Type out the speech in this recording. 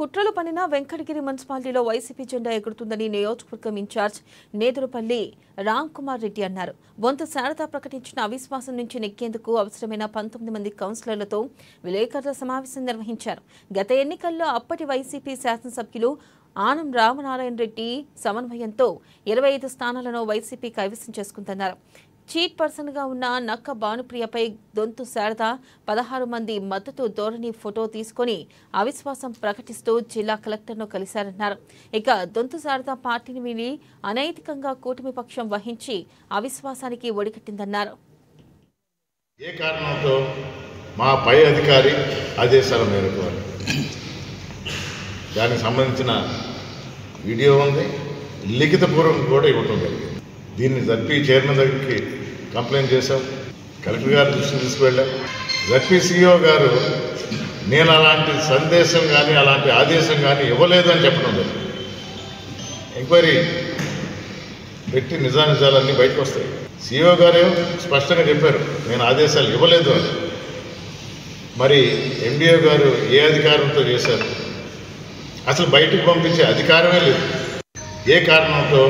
కుట్రలు పనిన వెంకటగిరి మున్సిపాలిటీలో వైసీపీ జెండా ఎగురుతుందని నియోజకవర్గం ఇన్ఛార్జ్ నేదురుపల్లి రామ్ కుమార్ రెడ్డి అన్నారు. బొంత శారద ప్రకటించిన అవిశ్వాసం నుంచి నెక్కేందుకు అవసరమైన 19 మంది కౌన్సిలర్లతో విలేకరుల సమావేశం నిర్వహించారు. గత ఎన్నికల్లో అప్పటి వైసీపీ శాసనసభ్యులు ఆనం రామనారాయణ రెడ్డి సమన్వయంతో 25 స్థానాలను వైసీపీ కైవసం చేసుకుందన్నారు. చీట్ పర్సన్ గా ఉన్న నక్క భానుప్రియపై దొంతు శారద 16 మంది మద్దతు ధోరణి ఫోటో తీసుకుని అవిశ్వాసం ప్రకటిస్తూ జిల్లా కలెక్టర్ను కలిశారన్నారు. ఇక దొంతు శారద పార్టీని వీడి అనైతికంగా కూటమి పక్షం వహించి అవిశ్వాసానికి ఒడిగట్టిందన్నారు. ఏ కారణంతో మా పై అధికారి ఆదేశాల మేరకు దానికి సంబంధించిన వీడియో ఉంది, లిఖితపూర్వకం కూడా ఇవ్వటం జరిగింది. దీన్ని జడ్పీ చైర్మన్ దగ్గరికి కంప్లైంట్ చేశాం, కలెక్టర్ గారి దృష్టికి తీసుకువెళ్ళాం. జడ్పీ సిఇఓ గారు నేను అలాంటి సందేశం కానీ అలాంటి ఆదేశం కానీ ఇవ్వలేదు అని చెప్పడం జరిగింది. ఎంక్వైరీ పెట్టి నిజానిజాలన్నీ బయటకు వస్తాయి. సిఇఓ గారు స్పష్టంగా చెప్పారు నేను ఆదేశాలు ఇవ్వలేదు అని. మరి ఎండిఓ గారు ఏ అధికారంతో చేశారు? అసలు బయటకు పంపించే అధికారమే లేదు. ఏ కారణంతో